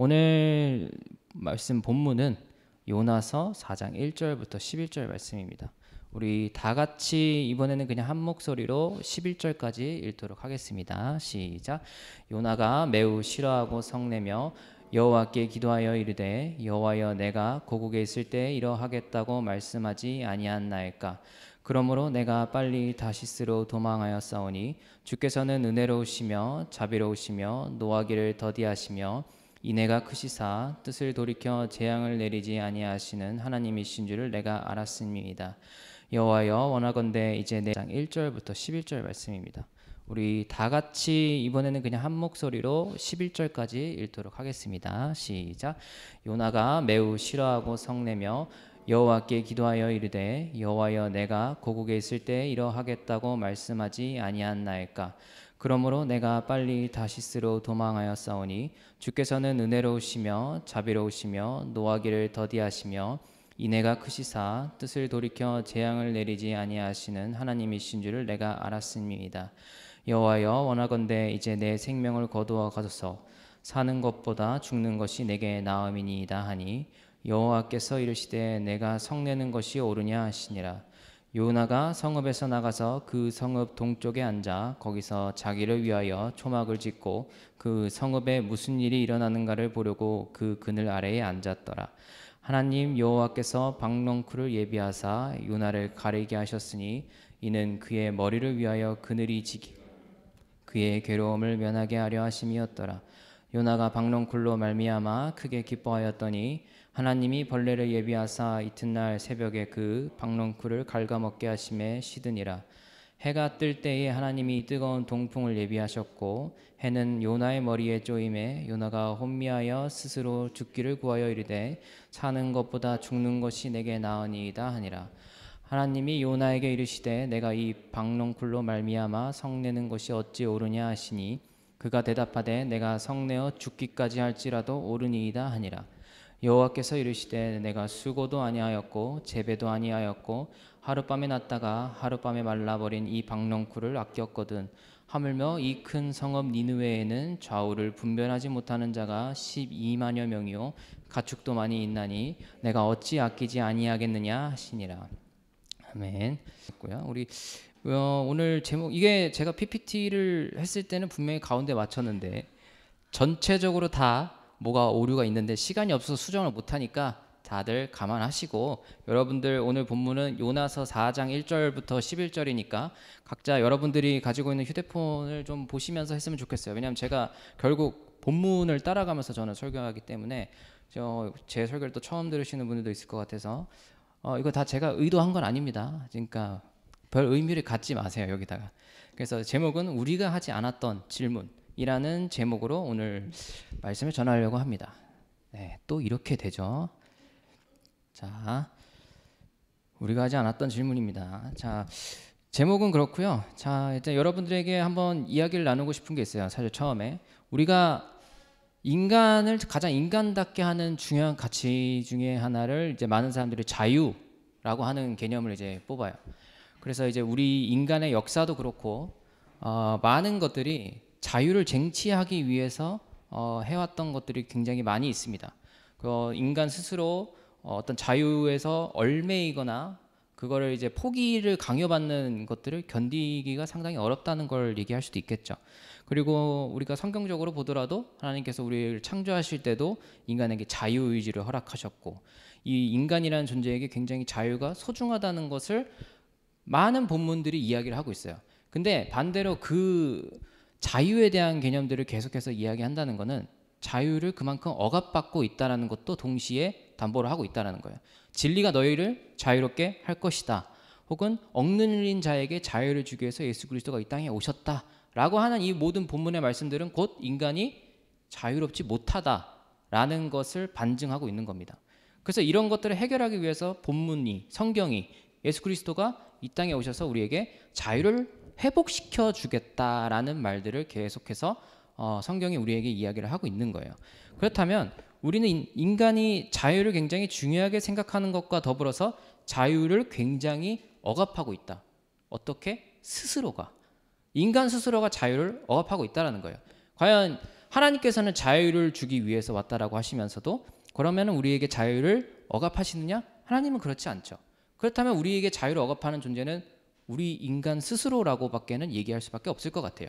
오늘 말씀 본문은 요나서 4장 1절부터 11절 말씀입니다. 우리 다 같이 이번에는 그냥 한 목소리로 11절까지 읽도록 하겠습니다. 시작. 요나가 매우 싫어하고 성내며 여호와께 기도하여 이르되 여호와여 내가 고국에 있을 때 이러하겠다고 말씀하지 아니하나이까. 그러므로 내가 빨리 다시스로 도망하였사오니 주께서는 은혜로우시며 자비로우시며 노하기를 더디하시며 이내가 크시사 뜻을 돌이켜 재앙을 내리지 아니하시는 하나님이신 줄을 내가 알았음이니이다. 여호와여 원하건대 이제 내 장 1절부터 11절 말씀입니다. 우리 다 같이 이번에는 그냥 한 목소리로 11절까지 읽도록 하겠습니다. 시작. 요나가 매우 싫어하고 성내며 여호와께 기도하여 이르되 여호와여 내가 고국에 있을 때 이러하겠다고 말씀하지 아니하나이까. 그러므로 내가 빨리 다시스로 도망하였사오니 주께서는 은혜로우시며 자비로우시며 노하기를 더디하시며 이내가 크시사 뜻을 돌이켜 재앙을 내리지 아니하시는 하나님이신 줄을 내가 알았음이니이다. 여호와여 원하건대 이제 내 생명을 거두어 가소서. 사는 것보다 죽는 것이 내게 나음이니이다 하니 여호와께서 이르시되 내가 성내는 것이 옳으냐 하시니라. 요나가 성읍에서 나가서 그 성읍 동쪽에 앉아 거기서 자기를 위하여 초막을 짓고 그 성읍에 무슨 일이 일어나는가를 보려고 그 그늘 아래에 앉았더라. 하나님 여호와께서 박넝쿨을 예비하사 요나를 가리게 하셨으니 이는 그의 머리를 위하여 그늘이 지기 그의 괴로움을 면하게 하려 하심이었더라. 요나가 박넝쿨로 말미암아 크게 기뻐하였더니 하나님이 벌레를 예비하사 이튿날 새벽에 그 박넝쿨을 갉아먹게 하심에 시드니라. 해가 뜰 때에 하나님이 뜨거운 동풍을 예비하셨고 해는 요나의 머리에 쪼임에 요나가 혼미하여 스스로 죽기를 구하여 이르되 사는 것보다 죽는 것이 내게 나으니이다 하니라. 하나님이 요나에게 이르시되 내가 이 박넝쿨로 말미암아 성내는 것이 어찌 옳으냐 하시니 그가 대답하되 내가 성내어 죽기까지 할지라도 옳으니이다 하니라. 여호와께서 이르시되 내가 수고도 아니하였고 재배도 아니하였고 하룻밤에 났다가 하룻밤에 말라버린 이 박넝쿨을 아꼈거든. 하물며 이 큰 성읍 니느웨에는 좌우를 분별하지 못하는 자가 12만여 명이요 가축도 많이 있나니 내가 어찌 아끼지 아니하겠느냐 하시니라. 아멘. 우리 오늘 제목 이게 제가 PPT를 했을 때는 분명히 가운데 맞췄는데 전체적으로 다 뭐가 오류가 있는데 시간이 없어서 수정을 못하니까 다들 감안하시고 여러분들 오늘 본문은 요나서 4장 1절부터 11절이니까 각자 여러분들이 가지고 있는 휴대폰을 좀 보시면서 했으면 좋겠어요. 왜냐하면 제가 결국 본문을 따라가면서 저는 설교하기 때문에 제 설교를 또 처음 들으시는 분들도 있을 것 같아서 이거 다 제가 의도한 건 아닙니다. 그러니까 별 의미를 갖지 마세요 여기다가. 그래서 제목은 우리가 하지 않았던 질문이라는 제목으로 오늘 말씀을 전하려고 합니다. 네, 또 이렇게 되죠. 자, 우리가 하지 않았던 질문입니다. 자, 제목은 그렇고요. 자, 일단 여러분들에게 한번 이야기를 나누고 싶은 게 있어요. 사실 처음에 우리가 인간을 가장 인간답게 하는 중요한 가치 중에 하나를 이제 많은 사람들이 자유라고 하는 개념을 이제 뽑아요. 그래서 이제 우리 인간의 역사도 그렇고 많은 것들이 자유를 쟁취하기 위해서 해왔던 것들이 굉장히 많이 있습니다. 인간 스스로 어떤 자유에서 얽매이거나 그거를 이제 포기를 강요받는 것들을 견디기가 상당히 어렵다는 걸 얘기할 수도 있겠죠. 그리고 우리가 성경적으로 보더라도 하나님께서 우리를 창조하실 때도 인간에게 자유의지를 허락하셨고 이 인간이라는 존재에게 굉장히 자유가 소중하다는 것을 많은 본문들이 이야기를 하고 있어요. 근데 반대로 그 자유에 대한 개념들을 계속해서 이야기한다는 것은 자유를 그만큼 억압받고 있다는 것도 동시에 담보를 하고 있다는 거예요. 진리가 너희를 자유롭게 할 것이다. 혹은 억눌린 자에게 자유를 주기 위해서 예수 그리스도가 이 땅에 오셨다라고 하는 이 모든 본문의 말씀들은 곧 인간이 자유롭지 못하다라는 것을 반증하고 있는 겁니다. 그래서 이런 것들을 해결하기 위해서 본문이 성경이 예수 그리스도가 이 땅에 오셔서 우리에게 자유를 회복시켜 주겠다라는 말들을 계속해서 성경이 우리에게 이야기를 하고 있는 거예요. 그렇다면 우리는 인간이 자유를 굉장히 중요하게 생각하는 것과 더불어서 자유를 굉장히 억압하고 있다. 어떻게? 스스로가. 인간 스스로가 자유를 억압하고 있다는 거예요. 과연 하나님께서는 자유를 주기 위해서 왔다라고 하시면서도 그러면 우리에게 자유를 억압하시느냐? 하나님은 그렇지 않죠. 그렇다면 우리에게 자유를 억압하는 존재는 우리 인간 스스로라고밖에는 얘기할 수밖에 없을 것 같아요.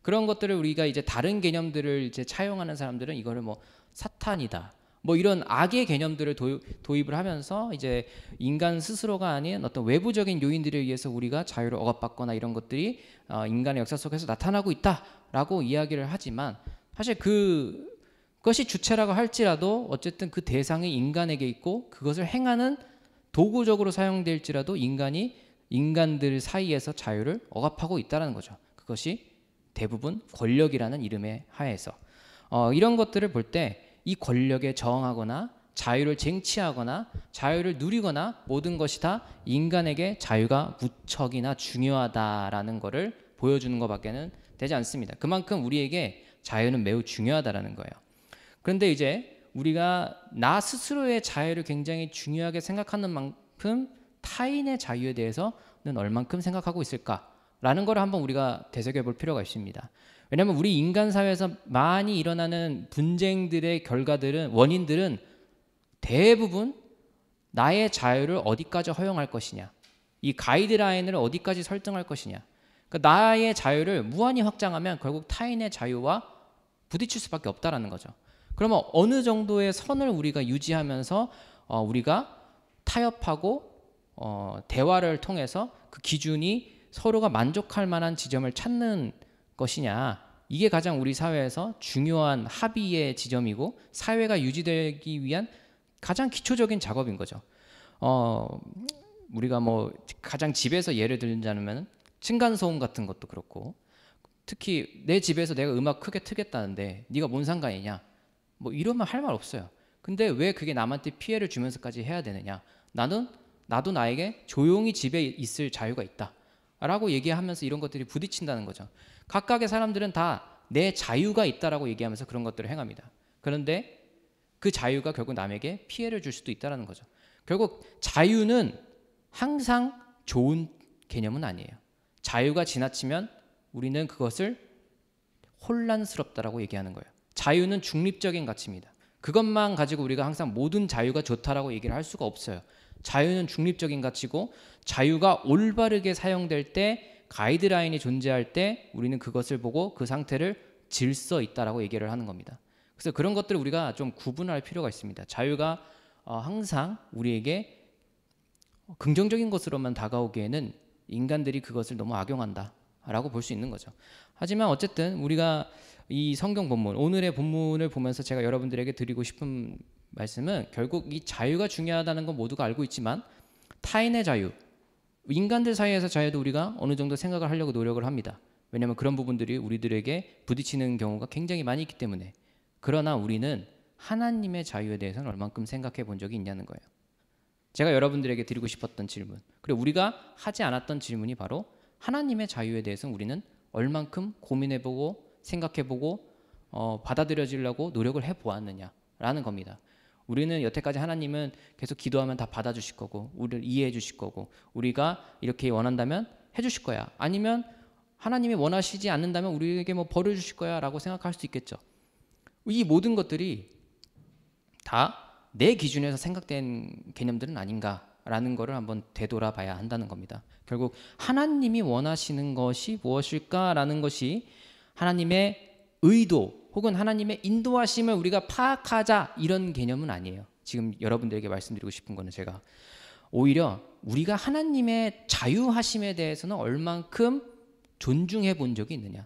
그런 것들을 우리가 이제 다른 개념들을 이제 차용하는 사람들은 이거를 뭐 사탄이다, 뭐 이런 악의 개념들을 도입을 하면서 이제 인간 스스로가 아닌 어떤 외부적인 요인들에 의해서 우리가 자유를 억압받거나 이런 것들이 인간의 역사 속에서 나타나고 있다라고 이야기를 하지만 사실 그것이 주체라고 할지라도 어쨌든 그 대상이 인간에게 있고 그것을 행하는 도구적으로 사용될지라도 인간들 사이에서 자유를 억압하고 있다는 거죠. 그것이 대부분 권력이라는 이름의 하에서 이런 것들을 볼 때 이 권력에 저항하거나 자유를 쟁취하거나 자유를 누리거나 모든 것이 다 인간에게 자유가 무척이나 중요하다라는 것을 보여주는 것밖에는 되지 않습니다. 그만큼 우리에게 자유는 매우 중요하다라는 거예요. 그런데 이제 우리가 나 스스로의 자유를 굉장히 중요하게 생각하는 만큼 타인의 자유에 대해서는 얼만큼 생각하고 있을까라는 걸 한번 우리가 되새겨 볼 필요가 있습니다. 왜냐하면 우리 인간 사회에서 많이 일어나는 분쟁들의 원인들은 대부분 나의 자유를 어디까지 허용할 것이냐, 이 가이드라인을 어디까지 설정할 것이냐, 그러니까 나의 자유를 무한히 확장하면 결국 타인의 자유와 부딪힐 수밖에 없다라는 거죠. 그러면 어느 정도의 선을 우리가 유지하면서 우리가 타협하고 대화를 통해서 그 기준이 서로가 만족할 만한 지점을 찾는 것이냐, 이게 가장 우리 사회에서 중요한 합의의 지점이고 사회가 유지되기 위한 가장 기초적인 작업인 거죠. 우리가 뭐 가장 집에서 예를 들자면 층간소음 같은 것도 그렇고, 특히 내 집에서 내가 음악 크게 틀겠다는데 네가 뭔 상관이냐, 뭐 이러면 할 말 없어요. 근데 왜 그게 남한테 피해를 주면서까지 해야 되느냐, 나도 나에게 조용히 집에 있을 자유가 있다 라고 얘기하면서 이런 것들이 부딪힌다는 거죠. 각각의 사람들은 다 내 자유가 있다라고 얘기하면서 그런 것들을 행합니다. 그런데 그 자유가 결국 남에게 피해를 줄 수도 있다는 거죠. 결국 자유는 항상 좋은 개념은 아니에요. 자유가 지나치면 우리는 그것을 혼란스럽다라고 얘기하는 거예요. 자유는 중립적인 가치입니다. 그것만 가지고 우리가 항상 모든 자유가 좋다라고 얘기를 할 수가 없어요. 자유는 중립적인 가치고 자유가 올바르게 사용될 때, 가이드라인이 존재할 때 우리는 그것을 보고 그 상태를 질서 있다라고 얘기를 하는 겁니다. 그래서 그런 것들을 우리가 좀 구분할 필요가 있습니다. 자유가 항상 우리에게 긍정적인 것으로만 다가오기에는 인간들이 그것을 너무 악용한다라고 볼 수 있는 거죠. 하지만 어쨌든 우리가 이 성경 본문, 오늘의 본문을 보면서 제가 여러분들에게 드리고 싶은 말씀은 결국 이 자유가 중요하다는 건 모두가 알고 있지만 타인의 자유, 인간들 사이에서 자유도 우리가 어느 정도 생각을 하려고 노력을 합니다. 왜냐하면 그런 부분들이 우리들에게 부딪히는 경우가 굉장히 많이 있기 때문에. 그러나 우리는 하나님의 자유에 대해서는 얼만큼 생각해 본 적이 있냐는 거예요. 제가 여러분들에게 드리고 싶었던 질문, 그리고 우리가 하지 않았던 질문이 바로 하나님의 자유에 대해서는 우리는 얼만큼 고민해보고 생각해보고 받아들여지려고 노력을 해보았느냐라는 겁니다. 우리는 여태까지 하나님은 계속 기도하면 다 받아주실 거고 우리를 이해해 주실 거고 우리가 이렇게 원한다면 해주실 거야, 아니면 하나님이 원하시지 않는다면 우리에게 뭐 벌을 주실 거야 라고 생각할 수 있겠죠. 이 모든 것들이 다 내 기준에서 생각된 개념들은 아닌가라는 것을 한번 되돌아봐야 한다는 겁니다. 결국 하나님이 원하시는 것이 무엇일까라는 것이 하나님의 의도 혹은 하나님의 인도하심을 우리가 파악하자, 이런 개념은 아니에요. 지금 여러분들에게 말씀드리고 싶은 거는 제가 오히려 우리가 하나님의 자유하심에 대해서는 얼만큼 존중해 본 적이 있느냐,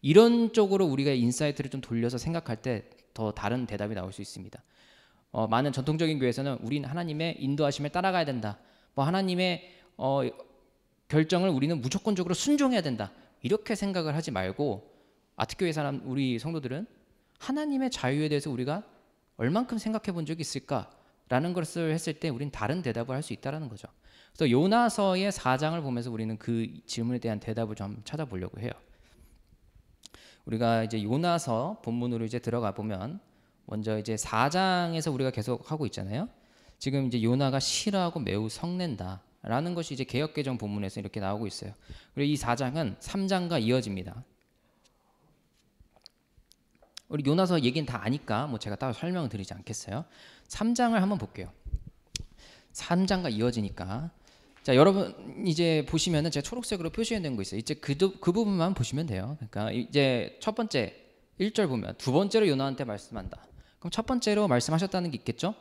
이런 쪽으로 우리가 인사이트를 좀 돌려서 생각할 때 더 다른 대답이 나올 수 있습니다. 많은 전통적인 교회에서는 우린 하나님의 인도하심에 따라가야 된다, 뭐 하나님의 결정을 우리는 무조건적으로 순종해야 된다, 이렇게 생각을 하지 말고 아트교회 사람, 우리 성도들은 하나님의 자유에 대해서 우리가 얼만큼 생각해 본 적이 있을까라는 것을 했을 때 우린 다른 대답을 할 수 있다는 거죠. 그래서 요나서의 4장을 보면서 우리는 그 질문에 대한 대답을 좀 찾아보려고 해요. 우리가 이제 요나서 본문으로 이제 들어가 보면 먼저 이제 4장에서 우리가 계속 하고 있잖아요. 지금 이제 요나가 싫어하고 매우 성낸다라는 것이 이제 개역개정 본문에서 이렇게 나오고 있어요. 그리고 이 4장은 3장과 이어집니다. 우리 요나서 얘기는 다 아니까 뭐 제가 따로 설명을 드리지 않겠어요. 3장을 한번 볼게요. 3장과 이어지니까. 자, 여러분 이제 보시면은 제가 초록색으로 표시해 놓은 거 있어요. 이제 그 부분만 보시면 돼요. 그러니까 이제 첫 번째 1절 보면 두 번째로 요나한테 말씀한다. 그럼 첫 번째로 말씀하셨다는 게 있겠죠?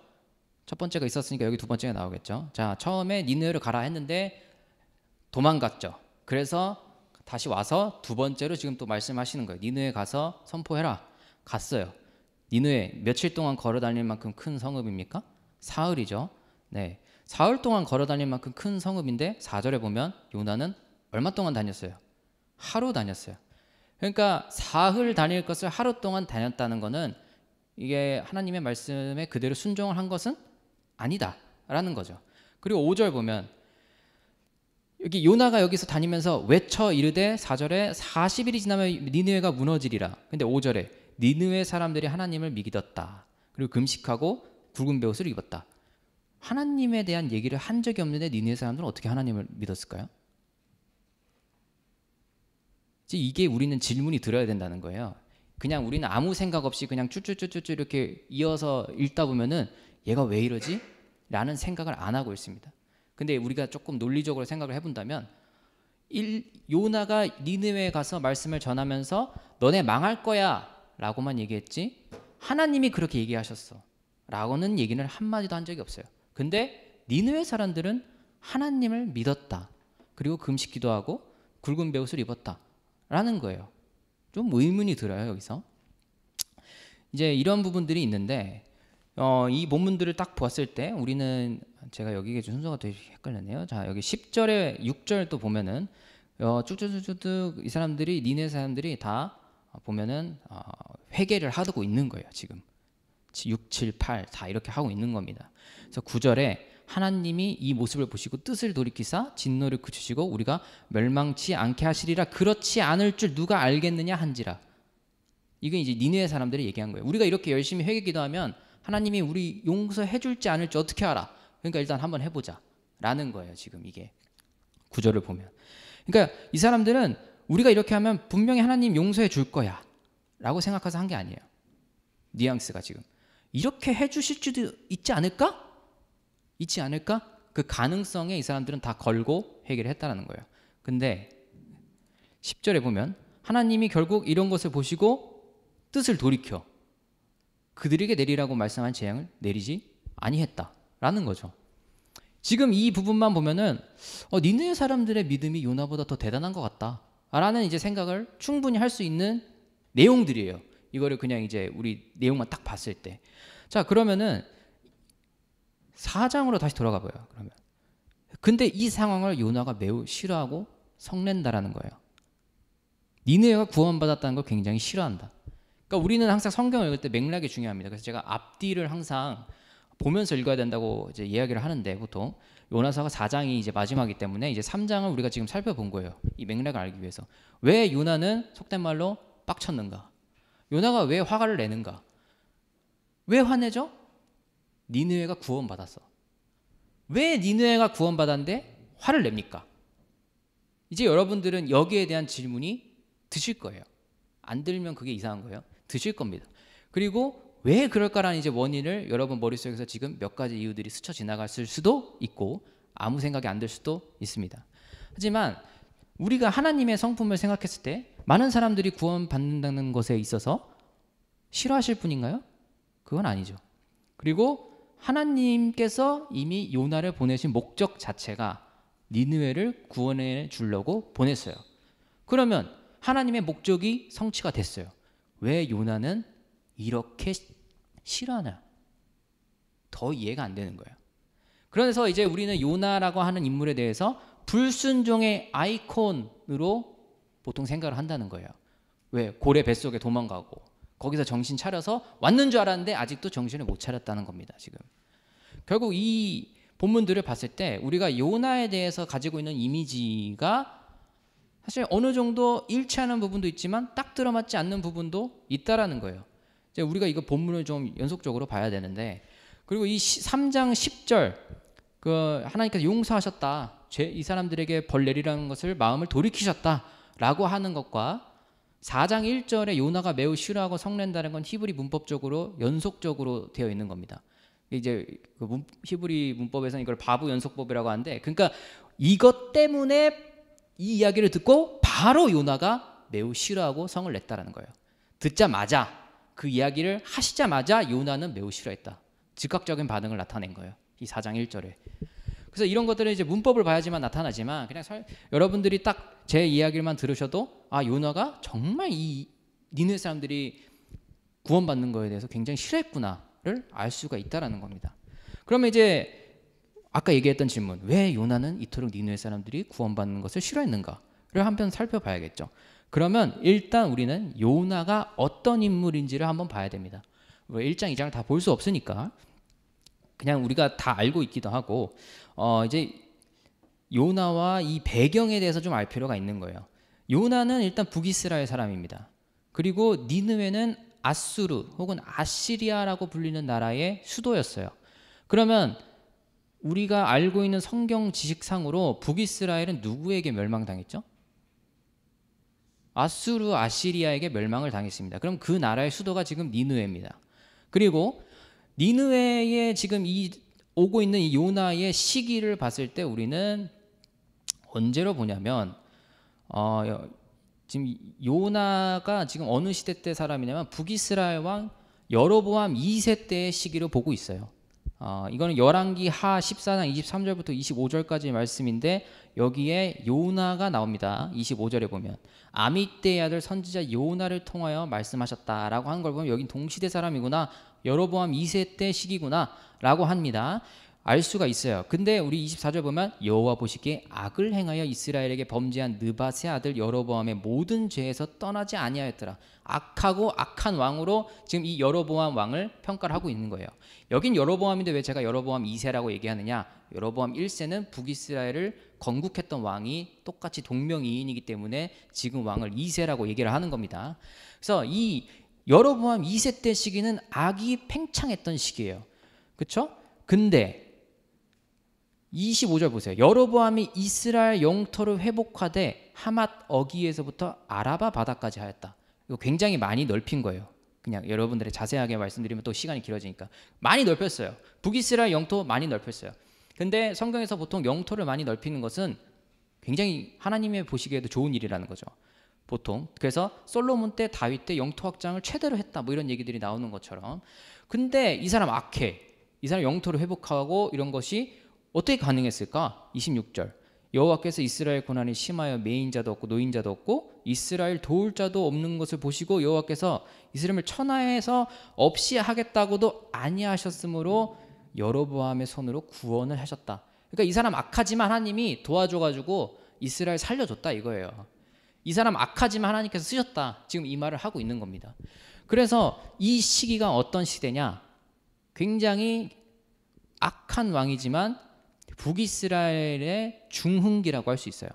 첫 번째가 있었으니까 여기 두 번째가 나오겠죠. 자, 처음에 니느웨로 가라 했는데 도망갔죠. 그래서 다시 와서 두 번째로 지금 또 말씀하시는 거예요. 니느웨 가서 선포해라. 갔어요. 니느웨 며칠 동안 걸어 다닐 만큼 큰 성읍입니까? 사흘이죠. 네, 사흘 동안 걸어 다닐 만큼 큰 성읍인데 4절에 보면 요나는 얼마 동안 다녔어요? 하루 다녔어요. 그러니까 사흘 다닐 것을 하루 동안 다녔다는 것은 이게 하나님의 말씀에 그대로 순종을 한 것은 아니다라는 거죠. 그리고 5절 보면 여기 요나가 여기서 다니면서 외쳐 이르되 4절에 40일이 지나면 니느웨가 무너지리라. 근데 5절에 니느웨 사람들이 하나님을 믿었다. 그리고 금식하고 굵은 베옷을 입었다. 하나님에 대한 얘기를 한 적이 없는데 니느웨 사람들은 어떻게 하나님을 믿었을까요? 이게 우리는 질문이 들어야 된다는 거예요. 그냥 우리는 아무 생각 없이 그냥 쭈쭈쭈쭈 이렇게 이어서 읽다 보면은 얘가 왜 이러지? 라는 생각을 안 하고 있습니다. 근데 우리가 조금 논리적으로 생각을 해본다면 요나가 니느웨에 가서 말씀을 전하면서 너네 망할 거야 라고만 얘기했지 하나님이 그렇게 얘기하셨어 라고는 얘기는 한마디도 한 적이 없어요. 근데 니느웨 사람들은 하나님을 믿었다. 그리고 금식 기도하고 굵은 베옷을 입었다 라는 거예요. 좀 의문이 들어요. 여기서 이제 이런 부분들이 있는데 이 본문들을 딱 보았을 때 우리는 제가 여기에 순서가 되게 헷갈렸네요. 자, 여기 10절에 6절 또 보면은 쭉쭉쭉쭉 이 사람들이 니네 사람들이 다 보면은 회개를 하고 있는 거예요. 지금 6, 7, 8 다 이렇게 하고 있는 겁니다. 그래서 9절에 하나님이 이 모습을 보시고 뜻을 돌이키사 진노를 그치시고 우리가 멸망치 않게 하시리라. 그렇지 않을 줄 누가 알겠느냐 한지라. 이게 이제 니느웨 사람들이 얘기한 거예요. 우리가 이렇게 열심히 회개 기도하면 하나님이 우리 용서해 줄지 않을지 어떻게 알아? 그러니까 일단 한번 해보자 라는 거예요. 지금 이게 구절을 보면. 그러니까 이 사람들은 우리가 이렇게 하면 분명히 하나님 용서해 줄 거야 라고 생각해서 한 게 아니에요. 뉘앙스가 지금 이렇게 해 주실 수도 있지 않을까? 있지 않을까? 그 가능성에 이 사람들은 다 걸고 회개를 했다는 거예요. 근데 10절에 보면 하나님이 결국 이런 것을 보시고 뜻을 돌이켜 그들에게 내리라고 말씀한 재앙을 내리지 아니했다라는 거죠. 지금 이 부분만 보면은 니느웨 사람들의 믿음이 요나보다 더 대단한 것 같다라는 이제 생각을 충분히 할 수 있는 내용들이에요. 이거를 그냥 이제 우리 내용만 딱 봤을 때. 자, 그러면은 4장으로 다시 돌아가 봐요. 그러면 근데 이 상황을 요나가 매우 싫어하고 성낸다라는 거예요. 니느웨가 구원받았다는 걸 굉장히 싫어한다. 그러니까 우리는 항상 성경을 읽을 때 맥락이 중요합니다. 그래서 제가 앞뒤를 항상 보면서 읽어야 된다고 이제 이야기를 하는데 보통 요나서가 4장이 이제 마지막이기 때문에 이제 3장을 우리가 지금 살펴본 거예요. 이 맥락을 알기 위해서. 왜 요나는 속된 말로 빡쳤는가? 요나가 왜 화를 내는가? 왜 화내죠? 니느웨가 구원받았어. 왜 니느웨가 구원받았는데 화를 냅니까? 이제 여러분들은 여기에 대한 질문이 드실 거예요. 안 들면 그게 이상한 거예요. 드실 겁니다. 그리고 왜 그럴까라는 이제 원인을 여러분 머릿속에서 지금 몇 가지 이유들이 스쳐 지나갔을 수도 있고 아무 생각이 안 들 수도 있습니다. 하지만 우리가 하나님의 성품을 생각했을 때 많은 사람들이 구원받는다는 것에 있어서 싫어하실 분인가요? 그건 아니죠. 그리고 하나님께서 이미 요나를 보내신 목적 자체가 니느웨를 구원해 주려고 보냈어요. 그러면 하나님의 목적이 성취가 됐어요. 왜 요나는 이렇게 싫어하나? 더 이해가 안 되는 거예요. 그래서 이제 우리는 요나라고 하는 인물에 대해서 불순종의 아이콘으로 보통 생각을 한다는 거예요. 왜? 고래 뱃속에 도망가고 거기서 정신 차려서 왔는 줄 알았는데 아직도 정신을 못 차렸다는 겁니다. 지금 결국 이 본문들을 봤을 때 우리가 요나에 대해서 가지고 있는 이미지가 사실 어느 정도 일치하는 부분도 있지만 딱 들어맞지 않는 부분도 있다라는 거예요. 이제 우리가 이거 본문을 좀 연속적으로 봐야 되는데 그리고 이 3장 10절 그 하나님께서 용서하셨다. 이 사람들에게 벌 내리라는 것을 마음을 돌이키셨다라고 하는 것과 4장 1절에 요나가 매우 싫어하고 성낸다는 건 히브리 문법적으로 연속적으로 되어 있는 겁니다. 이제 히브리 문법에서는 이걸 바브 연속법이라고 하는데, 그러니까 이것 때문에 이 이야기를 듣고 바로 요나가 매우 싫어하고 성을 냈다라는 거예요. 듣자마자, 그 이야기를 하시자마자 요나는 매우 싫어했다. 즉각적인 반응을 나타낸 거예요. 이 4장 1절에. 그래서 이런 것들은 이제 문법을 봐야지만 나타나지만, 그냥 여러분들이 딱 제 이야기만 들으셔도 요나가 정말 이 니느웨 사람들이 구원받는 거에 대해서 굉장히 싫어했구나를 알 수가 있다라는 겁니다. 그러면 이제 아까 얘기했던 질문, 왜 요나는 이토록 니느웨 사람들이 구원받는 것을 싫어했는가를 한번 살펴봐야겠죠. 그러면 일단 우리는 요나가 어떤 인물인지를 한번 봐야 됩니다. 1장, 2장을 다 볼 수 없으니까 그냥 우리가 다 알고 있기도 하고, 이제 요나와 이 배경에 대해서 좀 알 필요가 있는 거예요. 요나는 일단 북이스라엘 사람입니다. 그리고 니느웨는 아수르 혹은 아시리아라고 불리는 나라의 수도였어요. 그러면 우리가 알고 있는 성경 지식상으로 북이스라엘은 누구에게 멸망당했죠? 아수르, 아시리아에게 멸망을 당했습니다. 그럼 그 나라의 수도가 지금 니느웨입니다. 그리고 니느웨에 지금 오고 있는 이 요나의 시기를 봤을 때 우리는 언제로 보냐면, 지금 요나가 지금 어느 시대 때 사람이냐면 북이스라엘 왕 여로보암 2세 때의 시기를 보고 있어요. 이거는 열왕기 하 14장 23절부터 25절까지의 말씀인데, 여기에 요나가 나옵니다. 25절에 보면 아미떼의 아들 선지자 요나를 통하여 말씀하셨다라고 하는 걸 보면 여긴 동시대 사람이구나, 여로보암 2세 때 시기구나 라고 합니다. 알 수가 있어요. 근데 우리 24절 보면 여호와 보시기에 악을 행하여 이스라엘에게 범죄한 느밧의 아들 여로보암의 모든 죄에서 떠나지 아니하였더라. 악하고 악한 왕으로 지금 이 여로보암 왕을 평가를 하고 있는 거예요. 여긴 여로보암인데 왜 제가 여로보암 2세라고 얘기하느냐, 여로보암 1세는 북이스라엘을 건국했던 왕이 똑같이 동명이인이기 때문에 지금 왕을 2세라고 얘기를 하는 겁니다. 그래서 이 여로보암 2세 때 시기는 악이 팽창했던 시기예요. 그렇죠? 근데 25절 보세요. 여로보암이 이스라엘 영토를 회복하되 하맛 어기에서부터 아라바 바다까지 하였다. 이거 굉장히 많이 넓힌 거예요. 그냥 여러분들이 자세하게 말씀드리면 또 시간이 길어지니까 많이 넓혔어요. 북이스라엘 영토 많이 넓혔어요. 근데 성경에서 보통 영토를 많이 넓히는 것은 굉장히 하나님의 보시기에도 좋은 일이라는 거죠. 보통. 그래서 솔로몬 때, 다윗 때 영토 확장을 최대로 했다, 뭐 이런 얘기들이 나오는 것처럼. 근데 이 사람 악해. 이 사람 영토를 회복하고 이런 것이 어떻게 가능했을까? 26절. 여호와께서 이스라엘 고난이 심하여 매인자도 없고 노인자도 없고 이스라엘 도울 자도 없는 것을 보시고 여호와께서 이스라엘을 천하에서 없이 하겠다고도 아니하셨으므로 여로보암의 손으로 구원을 하셨다. 그러니까 이 사람 악하지만 하나님이 도와줘가지고 이스라엘 살려줬다 이거예요. 이 사람 악하지만 하나님께서 쓰셨다. 지금 이 말을 하고 있는 겁니다. 그래서 이 시기가 어떤 시대냐? 굉장히 악한 왕이지만 북이스라엘의 중흥기라고 할 수 있어요.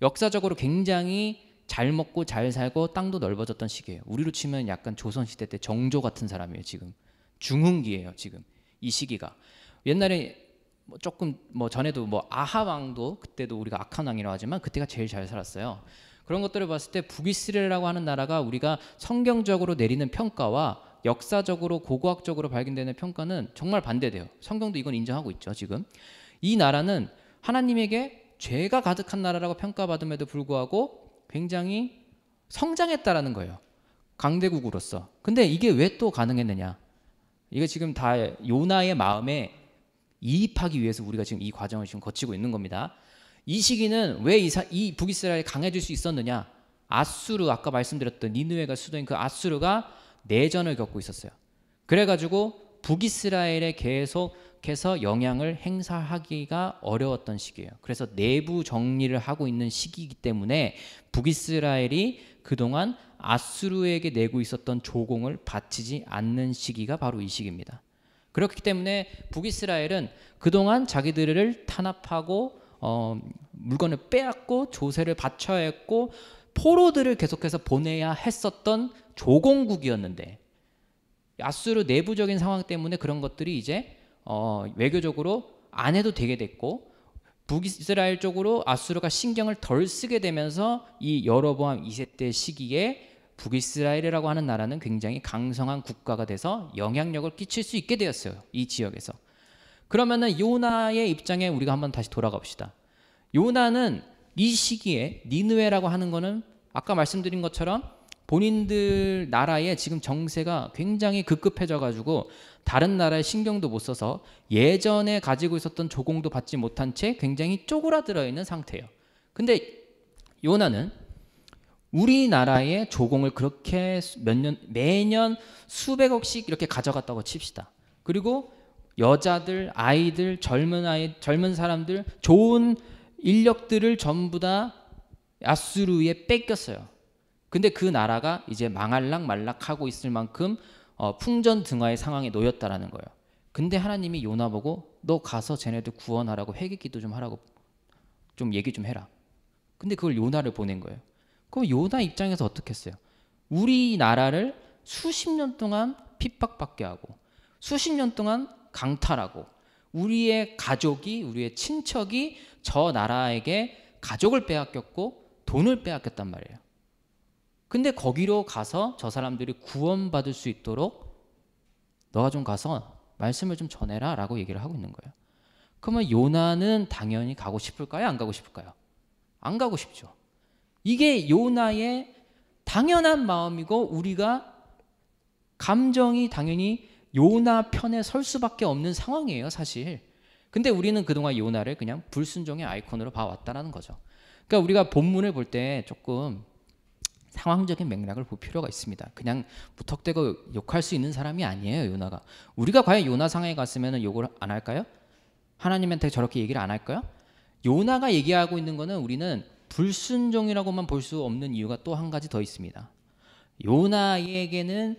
역사적으로 굉장히 잘 먹고 잘 살고 땅도 넓어졌던 시기예요. 우리로 치면 약간 조선시대 때 정조 같은 사람이에요. 지금 중흥기예요. 지금 이 시기가. 옛날에 조금 전에도 아하 왕도 그때도 우리가 악한 왕이라고 하지만 그때가 제일 잘 살았어요. 그런 것들을 봤을 때 북이스라엘이라고 하는 나라가 우리가 성경적으로 내리는 평가와 역사적으로 고고학적으로 발견되는 평가는 정말 반대돼요. 성경도 이건 인정하고 있죠. 지금 이 나라는 하나님에게 죄가 가득한 나라라고 평가받음에도 불구하고 굉장히 성장했다라는 거예요. 강대국으로서. 근데 이게 왜 또 가능했느냐? 이게 지금 다 요나의 마음에 이입하기 위해서 우리가 지금 이 과정을 지금 거치고 있는 겁니다. 이 시기는 왜 이 북이스라엘이 강해질 수 있었느냐? 아수르, 아까 말씀드렸던 니느웨가 수도인 그 아수르가 내전을 겪고 있었어요. 그래가지고 북이스라엘에 계속해서 영향을 행사하기가 어려웠던 시기예요. 그래서 내부 정리를 하고 있는 시기이기 때문에 북이스라엘이 그동안 아수르에게 내고 있었던 조공을 바치지 않는 시기가 바로 이 시기입니다. 그렇기 때문에 북이스라엘은 그동안 자기들을 탄압하고 물건을 빼앗고 조세를 바쳐야 했고 포로들을 계속해서 보내야 했었던 조공국이었는데 아수르 내부적인 상황 때문에 그런 것들이 이제 외교적으로 안 해도 되게 됐고 북이스라엘 쪽으로 아수르가 신경을 덜 쓰게 되면서 이 여로보암 2세 때 시기에 북이스라엘이라고 하는 나라는 굉장히 강성한 국가가 돼서 영향력을 끼칠 수 있게 되었어요. 이 지역에서. 그러면은 요나의 입장에 우리가 한번 다시 돌아가 봅시다. 요나는 이 시기에 니느웨라고 하는 거는 아까 말씀드린 것처럼 본인들 나라의 지금 정세가 굉장히 급급해져 가지고 다른 나라에 신경도 못 써서 예전에 가지고 있었던 조공도 받지 못한 채 굉장히 쪼그라들어 있는 상태예요. 근데 요나는 우리나라의 조공을 그렇게 매년 수백억씩 이렇게 가져갔다고 칩시다. 그리고 여자들, 아이들, 젊은 사람들, 좋은 인력들을 전부 다 아수르에 뺏겼어요. 근데 그 나라가 이제 망할락말락하고 있을 만큼 풍전등화의 상황에 놓였다라는 거예요. 근데 하나님이 요나 보고 너 가서 쟤네들 구원하라고 회개기도 좀 하라고 좀 얘기 좀 해라. 근데 그걸 요나를 보낸 거예요. 그럼 요나 입장에서 어떻게 했어요? 우리나라를 수십 년 동안 핍박받게 하고 수십 년 동안 강탈하고 우리의 가족이 우리의 친척이 저 나라에게 가족을 빼앗겼고 돈을 빼앗겼단 말이에요. 근데 거기로 가서 저 사람들이 구원받을 수 있도록 너가 좀 가서 말씀을 좀 전해라 라고 얘기를 하고 있는 거예요. 그러면 요나는 당연히 가고 싶을까요? 안 가고 싶을까요? 안 가고 싶죠. 이게 요나의 당연한 마음이고 우리가 감정이 당연히 요나 편에 설 수밖에 없는 상황이에요, 사실. 근데 우리는 그동안 요나를 그냥 불순종의 아이콘으로 봐왔다는 거죠. 그러니까 우리가 본문을 볼 때 조금 상황적인 맥락을 볼 필요가 있습니다. 그냥 무턱대고 욕할 수 있는 사람이 아니에요, 요나가. 우리가 과연 요나 상황에 갔으면 욕을 안 할까요? 하나님한테 저렇게 얘기를 안 할까요? 요나가 얘기하고 있는 거는 우리는 불순종이라고만 볼 수 없는 이유가 또 한 가지 더 있습니다. 요나에게는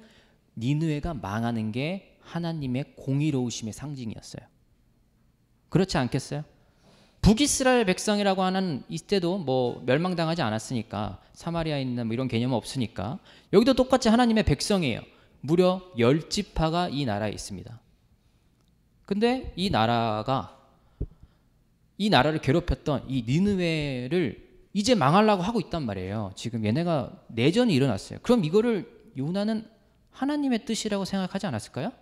니느웨가 망하는 게 하나님의 공의로우심의 상징이었어요. 그렇지 않겠어요? 북이스라엘 백성이라고 하는 이때도 뭐 멸망당하지 않았으니까 사마리아에 있는 뭐 이런 개념은 없으니까 여기도 똑같이 하나님의 백성이에요. 무려 10지파가 이 나라에 있습니다. 근데 이 나라를 괴롭혔던 이 니느웨를 이제 망하려고 하고 있단 말이에요. 지금 얘네가 내전이 일어났어요. 그럼 이거를 요나는 하나님의 뜻이라고 생각하지 않았을까요?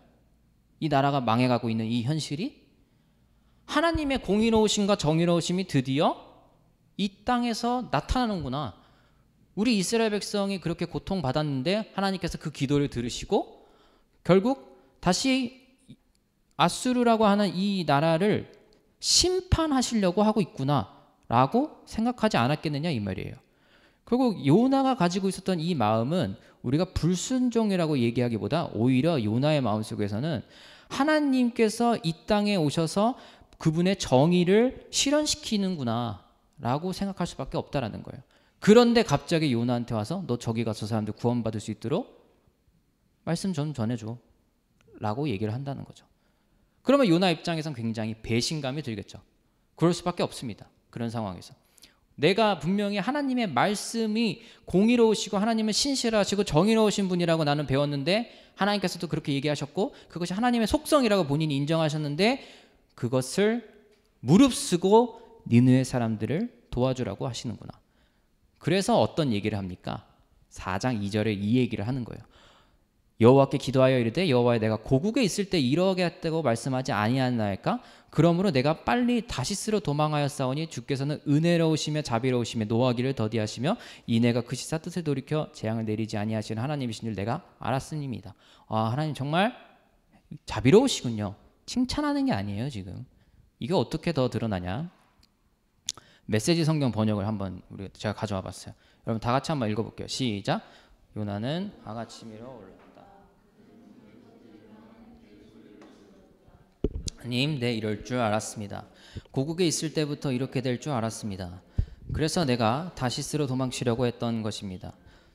이 나라가 망해가고 있는 이 현실이 하나님의 공의로우심과 정의로우심이 드디어 이 땅에서 나타나는구나. 우리 이스라엘 백성이 그렇게 고통받았는데 하나님께서 그 기도를 들으시고 결국 다시 아수르라고 하는 이 나라를 심판하시려고 하고 있구나 라고 생각하지 않았겠느냐 이 말이에요. 결국 요나가 가지고 있었던 이 마음은 우리가 불순종이라고 얘기하기보다 오히려 요나의 마음속에서는 하나님께서 이 땅에 오셔서 그분의 정의를 실현시키는구나 라고 생각할 수밖에 없다라는 거예요. 그런데 갑자기 요나한테 와서 너 저기 가서 사람들 구원받을 수 있도록 말씀 좀 전해줘 라고 얘기를 한다는 거죠. 그러면 요나 입장에선 굉장히 배신감이 들겠죠. 그럴 수밖에 없습니다. 그런 상황에서 내가 분명히 하나님의 말씀이 공의로우시고 하나님은 신실하시고 정의로우신 분이라고 나는 배웠는데 하나님께서도 그렇게 얘기하셨고 그것이 하나님의 속성이라고 본인이 인정하셨는데 그것을 무릅쓰고 니느웨 사람들을 도와주라고 하시는구나. 그래서 어떤 얘기를 합니까? 4장 2절에 이 얘기를 하는 거예요. 여호와께 기도하여 이르되 여호와여 내가 고국에 있을 때 이러겠다고 말씀하지 아니하나이까? 그러므로 내가 빨리 다시스로 도망하였사오니 주께서는 은혜로우시며 자비로우시며 노하기를 더디하시며 이내가 그 시사 뜻을 돌이켜 재앙을 내리지 아니하시는 하나님이신 줄 내가 알았음이니이다. 아, 하나님 정말 자비로우시군요. 칭찬하는 게 아니에요 지금. 이게 어떻게 더 드러나냐? 메시지 성경 번역을 한번 제가 가져와 봤어요. 여러분 다 같이 한번 읽어볼게요. 시작. 요나는 아가치미로 올랐다. 하나님, 네, 이럴 줄 알았습니다. 고국에 있을 때부터 이렇게 될 줄 알았습니다. 그래서 내가 다시스로 도망치려고 했던 것입니다.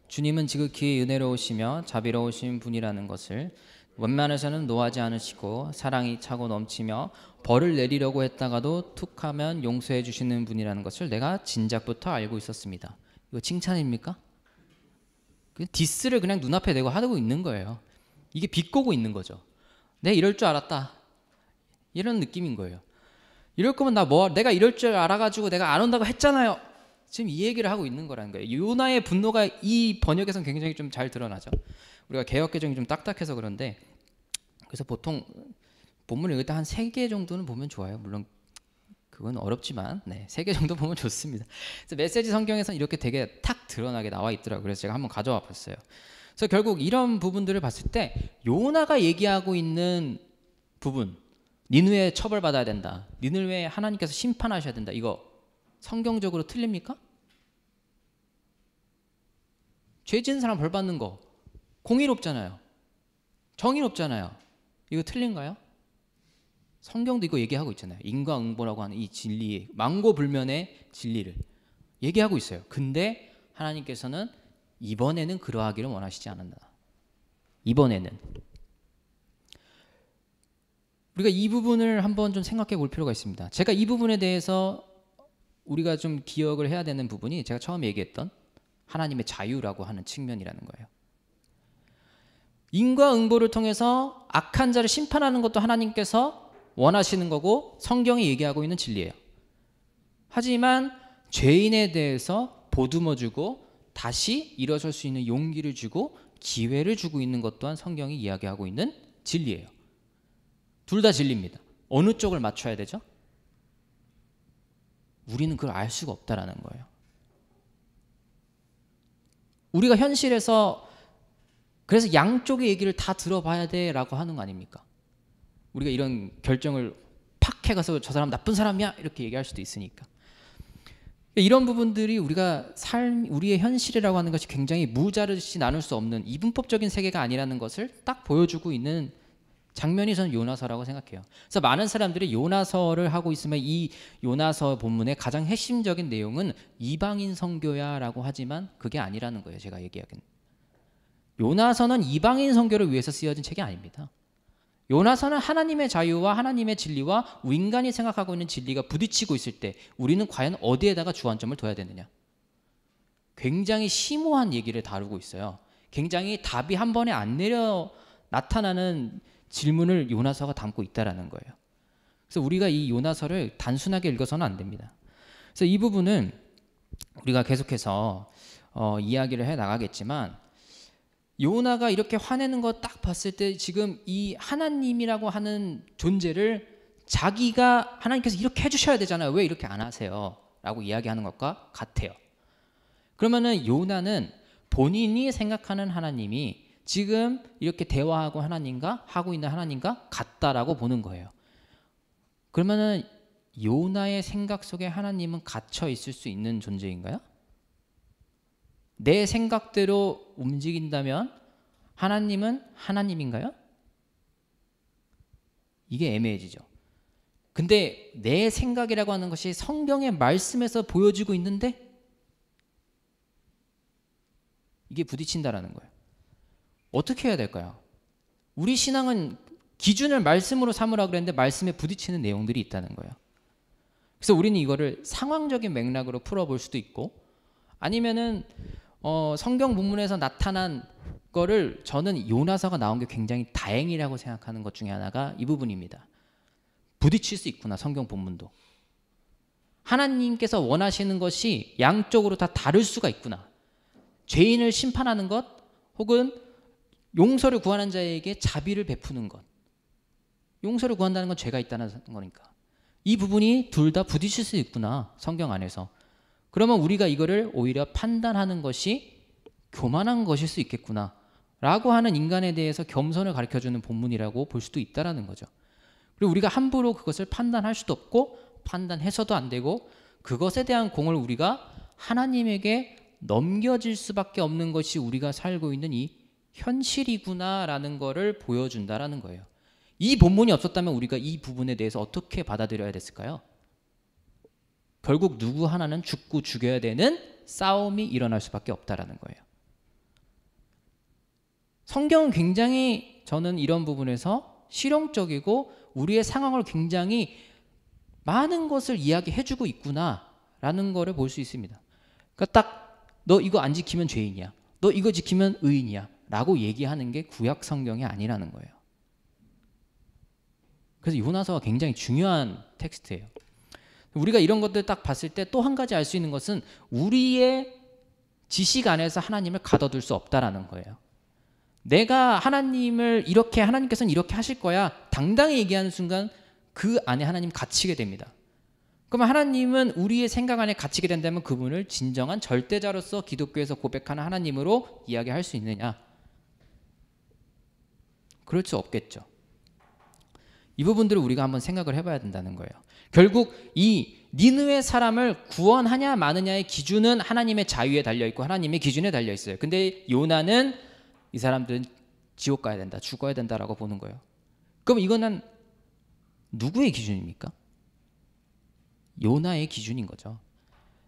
주님은 지극히 은혜로우시며 자비로우신 분이라는 것을, 웬만해서는 노하지 않으시고 사랑이 차고 넘치며 벌을 내리려고 했다가도 툭하면 용서해 주시는 분이라는 것을 내가 진작부터 알고 있었습니다. 이거 칭찬입니까? 디스를 그냥 눈앞에 대고 하고 있는 거예요. 이게 비꼬고 있는 거죠. 네, 이럴 줄 알았다. 이런 느낌인 거예요. 이럴 거면 내가 이럴 줄 알아가지고 내가 안 온다고 했잖아요. 지금 이 얘기를 하고 있는 거라는 거예요. 요나의 분노가 이 번역에서는 굉장히 좀 잘 드러나죠. 우리가 개역개정이 좀 딱딱해서 그런데, 그래서 보통 본문을 읽을 때 한 3개 정도는 보면 좋아요. 물론 그건 어렵지만 3개 정도 보면 좋습니다. 그래서 메시지 성경에서는 이렇게 되게 탁 드러나게 나와 있더라고요. 그래서 제가 한번 가져와 봤어요. 그래서 결국 이런 부분들을 봤을 때 요나가 얘기하고 있는 부분, 니느웨 처벌받아야 된다, 니느웨 하나님께서 심판하셔야 된다, 이거 성경적으로 틀립니까? 죄 지은 사람 벌 받는 거 공의롭잖아요. 정의롭잖아요. 이거 틀린가요? 성경도 이거 얘기하고 있잖아요. 인과응보라고 하는 이 진리, 망고불면의 진리를 얘기하고 있어요. 근데 하나님께서는 이번에는 그러하기를 원하시지 않는다. 이번에는 우리가 이 부분을 한번 좀 생각해 볼 필요가 있습니다. 제가 이 부분에 대해서 우리가 좀 기억을 해야 되는 부분이 제가 처음 얘기했던 하나님의 자유라고 하는 측면이라는 거예요. 인과응보를 통해서 악한 자를 심판하는 것도 하나님께서 원하시는 거고 성경이 얘기하고 있는 진리예요. 하지만 죄인에 대해서 보듬어주고 다시 일어설 수 있는 용기를 주고 기회를 주고 있는 것 또한 성경이 이야기하고 있는 진리예요. 둘 다 진리입니다. 어느 쪽을 맞춰야 되죠? 우리는 그걸 알 수가 없다라는 거예요. 우리가 현실에서 그래서 양쪽의 얘기를 다 들어봐야 돼라고 하는 거 아닙니까? 우리가 이런 결정을 팍 해가서 저 사람 나쁜 사람이야 이렇게 얘기할 수도 있으니까. 이런 부분들이 우리의 현실이라고 하는 것이 굉장히 무자르시 나눌 수 없는 이분법적인 세계가 아니라는 것을 딱 보여주고 있는 장면이 저는 요나서라고 생각해요. 그래서 많은 사람들이 요나서를 하고 있으면 이 요나서 본문의 가장 핵심적인 내용은 이방인 선교야라고 하지만 그게 아니라는 거예요. 제가 얘기하기는. 요나서는 이방인 선교를 위해서 쓰여진 책이 아닙니다. 요나서는 하나님의 자유와 하나님의 진리와 인간이 생각하고 있는 진리가 부딪히고 있을 때 우리는 과연 어디에다가 주안점을 둬야 되느냐. 굉장히 심오한 얘기를 다루고 있어요. 굉장히 답이 한 번에 안 나타나는 질문을 요나서가 담고 있다라는 거예요. 그래서 우리가 이 요나서를 단순하게 읽어서는 안 됩니다. 그래서 이 부분은 우리가 계속해서 이야기를 해 나가겠지만 요나가 이렇게 화내는 거 딱 봤을 때 지금 이 하나님이라고 하는 존재를 자기가 하나님께서 이렇게 해주셔야 되잖아요. 왜 이렇게 안 하세요? 라고 이야기하는 것과 같아요. 그러면은 요나는 본인이 생각하는 하나님이 지금 이렇게 대화하고 하고 있는 하나님과 같다라고 보는 거예요. 그러면은 요나의 생각 속에 하나님은 갇혀 있을 수 있는 존재인가요? 내 생각대로 움직인다면 하나님은 하나님인가요? 이게 애매해지죠. 근데 내 생각이라고 하는 것이 성경의 말씀에서 보여지고 있는데 이게 부딪힌다라는 거예요. 어떻게 해야 될까요? 우리 신앙은 기준을 말씀으로 삼으라 그랬는데 말씀에 부딪히는 내용들이 있다는 거예요. 그래서 우리는 이거를 상황적인 맥락으로 풀어볼 수도 있고 아니면은 성경 본문에서 나타난 거를 저는 요나서가 나온 게 굉장히 다행이라고 생각하는 것 중에 하나가 이 부분입니다. 부딪힐 수 있구나, 성경 본문도. 하나님께서 원하시는 것이 양쪽으로 다 다를 수가 있구나. 죄인을 심판하는 것 혹은 용서를 구하는 자에게 자비를 베푸는 것. 용서를 구한다는 건 죄가 있다는 거니까. 이 부분이 둘 다 부딪힐 수 있구나, 성경 안에서. 그러면 우리가 이거를 오히려 판단하는 것이 교만한 것일 수 있겠구나 라고 하는 인간에 대해서 겸손을 가르쳐주는 본문이라고 볼 수도 있다는 거죠. 그리고 우리가 함부로 그것을 판단할 수도 없고 판단해서도 안 되고 그것에 대한 공을 우리가 하나님에게 넘겨질 수밖에 없는 것이 우리가 살고 있는 이 현실이구나라는 거를 보여준다라는 거예요. 이 본문이 없었다면 우리가 이 부분에 대해서 어떻게 받아들여야 됐을까요? 결국 누구 하나는 죽고 죽여야 되는 싸움이 일어날 수밖에 없다라는 거예요. 성경은 굉장히 저는 이런 부분에서 실용적이고 우리의 상황을 굉장히 많은 것을 이야기해주고 있구나라는 거를 볼 수 있습니다. 그러니까 딱 너 이거 안 지키면 죄인이야, 너 이거 지키면 의인이야 라고 얘기하는 게 구약 성경이 아니라는 거예요. 그래서 요나서가 굉장히 중요한 텍스트예요. 우리가 이런 것들 딱 봤을 때 또 한 가지 알 수 있는 것은 우리의 지식 안에서 하나님을 가둬둘 수 없다라는 거예요. 내가 하나님을 이렇게, 하나님께서는 이렇게 하실 거야 당당히 얘기하는 순간 그 안에 하나님 갇히게 됩니다. 그럼 하나님은 우리의 생각 안에 갇히게 된다면 그분을 진정한 절대자로서 기독교에서 고백하는 하나님으로 이야기할 수 있느냐? 그럴 수 없겠죠. 이 부분들을 우리가 한번 생각을 해봐야 된다는 거예요. 결국 이 니느웨 사람을 구원하냐 마느냐의 기준은 하나님의 자유에 달려있고 하나님의 기준에 달려있어요. 근데 요나는 이 사람들은 지옥 가야 된다, 죽어야 된다라고 보는 거예요. 그럼 이거는 누구의 기준입니까? 요나의 기준인 거죠.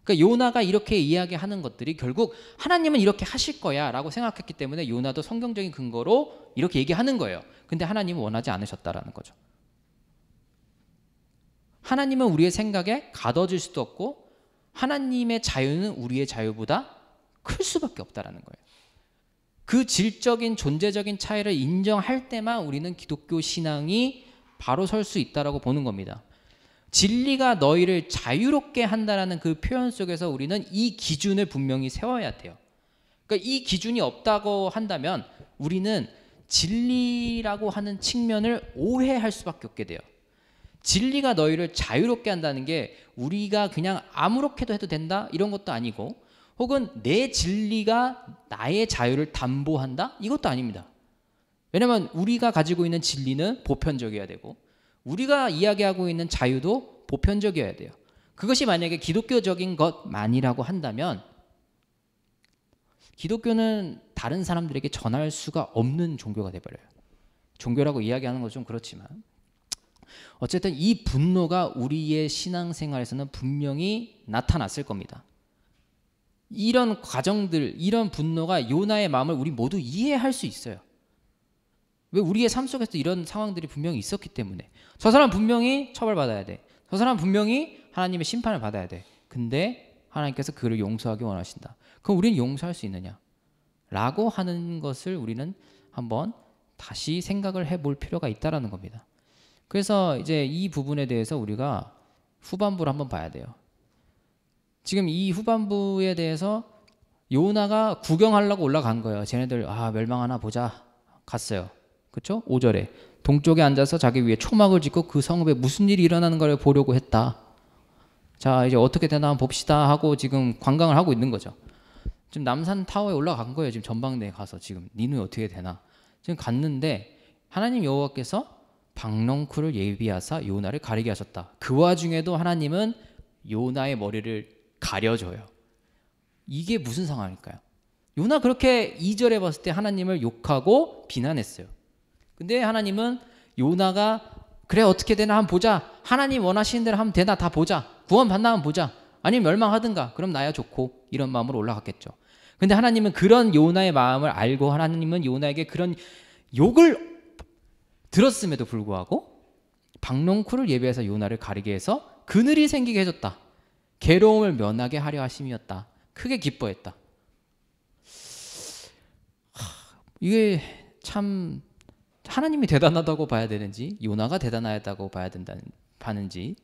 그러니까 요나가 이렇게 이야기하는 것들이 결국 하나님은 이렇게 하실 거야 라고 생각했기 때문에 요나도 성경적인 근거로 이렇게 얘기하는 거예요. 근데 하나님은 원하지 않으셨다라는 거죠. 하나님은 우리의 생각에 가둬질 수도 없고 하나님의 자유는 우리의 자유보다 클 수밖에 없다라는 거예요. 그 질적인 존재적인 차이를 인정할 때만 우리는 기독교 신앙이 바로 설 수 있다라고 보는 겁니다. 진리가 너희를 자유롭게 한다라는 그 표현 속에서 우리는 이 기준을 분명히 세워야 돼요. 그러니까 이 기준이 없다고 한다면 우리는 진리라고 하는 측면을 오해할 수밖에 없게 돼요. 진리가 너희를 자유롭게 한다는 게 우리가 그냥 아무렇게도 해도 된다 이런 것도 아니고 혹은 내 진리가 나의 자유를 담보한다 이것도 아닙니다. 왜냐하면 우리가 가지고 있는 진리는 보편적이어야 되고 우리가 이야기하고 있는 자유도 보편적이어야 돼요. 그것이 만약에 기독교적인 것만이라고 한다면 기독교는 다른 사람들에게 전할 수가 없는 종교가 돼버려요. 종교라고 이야기하는 건 좀 그렇지만 어쨌든 이 분노가 우리의 신앙생활에서는 분명히 나타났을 겁니다. 이런 과정들, 이런 분노가 요나의 마음을 우리 모두 이해할 수 있어요. 왜? 우리의 삶 속에서 이런 상황들이 분명히 있었기 때문에. 저 사람 분명히 처벌받아야 돼. 저 사람 분명히 하나님의 심판을 받아야 돼. 근데 하나님께서 그를 용서하기 원하신다. 그럼 우리는 용서할 수 있느냐? 라고 하는 것을 우리는 한번 다시 생각을 해볼 필요가 있다는 겁니다. 그래서 이제 이 부분에 대해서 우리가 후반부를 한번 봐야 돼요. 지금 이 후반부에 대해서 요나가 구경하려고 올라간 거예요. 쟤네들 멸망하나 보자 갔어요. 그렇죠? 5절에 동쪽에 앉아서 자기 위에 초막을 짓고 그 성읍에 무슨 일이 일어나는 걸 보려고 했다. 자 이제 어떻게 되나 한번 봅시다 하고 지금 관광을 하고 있는 거죠. 지금 남산 타워에 올라간 거예요. 지금 전방대에 가서 지금 니누에 어떻게 되나 지금 갔는데 하나님 여호와께서 박넝쿨을 예비하사 요나를 가리게 하셨다. 그 와중에도 하나님은 요나의 머리를 가려줘요. 이게 무슨 상황일까요? 요나 그렇게 2절에 봤을 때 하나님을 욕하고 비난했어요. 근데 하나님은 요나가 그래 어떻게 되나 한번 보자. 하나님 원하시는 대로 하면 되나 다 보자. 구원 받나 한번 보자. 아니면 멸망하든가 그럼 나야 좋고 이런 마음으로 올라갔겠죠. 근데 하나님은 그런 요나의 마음을 알고 하나님은 요나에게 그런 욕을 들었음에도 불구하고 박넝쿨을 예비해서 요나를 가리게 해서 그늘이 생기게 해줬다. 괴로움을 면하게 하려 하심이었다. 크게 기뻐했다. 이게 참 하나님이 대단하다고 봐야 되는지 요나가 대단하다고 봐야 되는지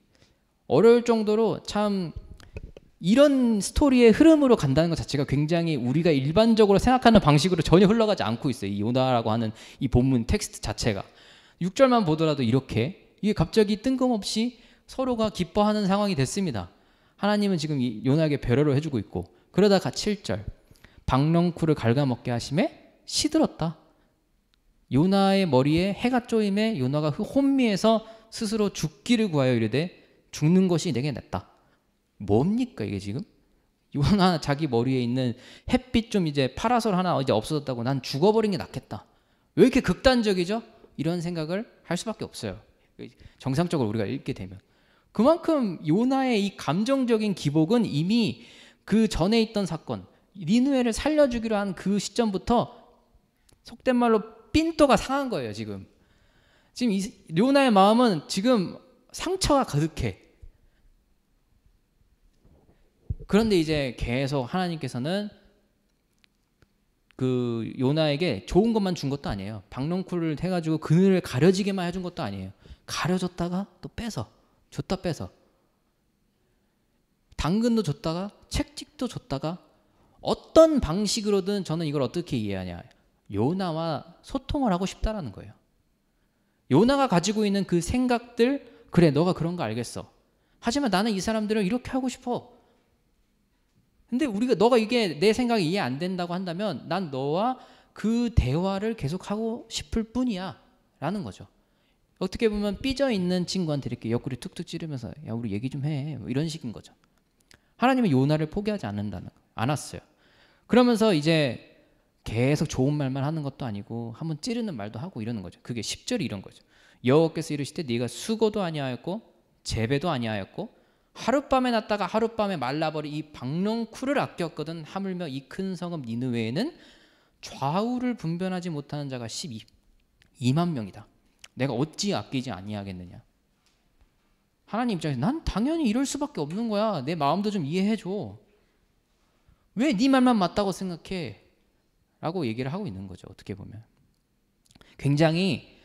어려울 정도로 참 이런 스토리의 흐름으로 간다는 것 자체가 굉장히 우리가 일반적으로 생각하는 방식으로 전혀 흘러가지 않고 있어요. 이 요나라고 하는 이 본문 텍스트 자체가 6절만 보더라도 이렇게 이게 갑자기 뜬금없이 서로가 기뻐하는 상황이 됐습니다. 하나님은 지금 이 요나에게 배려를 해주고 있고 그러다가 7절 박넝쿨을 갉아먹게 하심에 시들었다. 요나의 머리에 해가 쪼임에 요나가 혼미해서 스스로 죽기를 구하여 이르되 죽는 것이 내게 낫다. 뭡니까 이게 지금? 요나 자기 머리에 있는 햇빛 좀 이제 파라솔 하나 이제 없어졌다고 난 죽어버린 게 낫겠다. 왜 이렇게 극단적이죠? 이런 생각을 할 수밖에 없어요. 정상적으로 우리가 읽게 되면. 그만큼 요나의 이 감정적인 기복은 이미 그 전에 있던 사건 니느웨를 살려주기로 한 그 시점부터 속된 말로 삔또가 상한 거예요. 지금 이 요나의 마음은 지금 상처가 가득해. 그런데 이제 계속 하나님께서는 그 요나에게 좋은 것만 준 것도 아니에요. 박넝쿨을 해가지고 그늘을 가려지게만 해준 것도 아니에요. 가려줬다가 또 뺏어 줬다 뺏어 당근도 줬다가 채찍도 줬다가 어떤 방식으로든 저는 이걸 어떻게 이해하냐. 요나와 소통을 하고 싶다라는 거예요. 요나가 가지고 있는 그 생각들, 그래 너가 그런 거 알겠어. 하지만 나는 이 사람들을 이렇게 하고 싶어. 근데 너가 이게 내 생각이 이해 안 된다고 한다면 난 너와 그 대화를 계속하고 싶을 뿐이야 라는 거죠. 어떻게 보면 삐져 있는 친구한테 이렇게 옆구리 툭툭 찌르면서 야 우리 얘기 좀 해 뭐 이런 식인 거죠. 하나님은 요나를 포기하지 않았어요. 그러면서 이제 계속 좋은 말만 하는 것도 아니고 한번 찌르는 말도 하고 이러는 거죠. 그게 10절이 이런 거죠. 여호와께서 이르시되 네가 수고도 아니하였고 재배도 아니하였고 하룻밤에 났다가 하룻밤에 말라버린 이 박농쿨을 아꼈거든. 하물며 이 큰 성읍 니느웨에는 좌우를 분별하지 못하는 자가 12만 명이다. 내가 어찌 아끼지 아니하겠느냐. 하나님 입장에서 난 당연히 이럴 수밖에 없는 거야. 내 마음도 좀 이해해줘. 왜 네 말만 맞다고 생각해? 라고 얘기를 하고 있는 거죠. 어떻게 보면 굉장히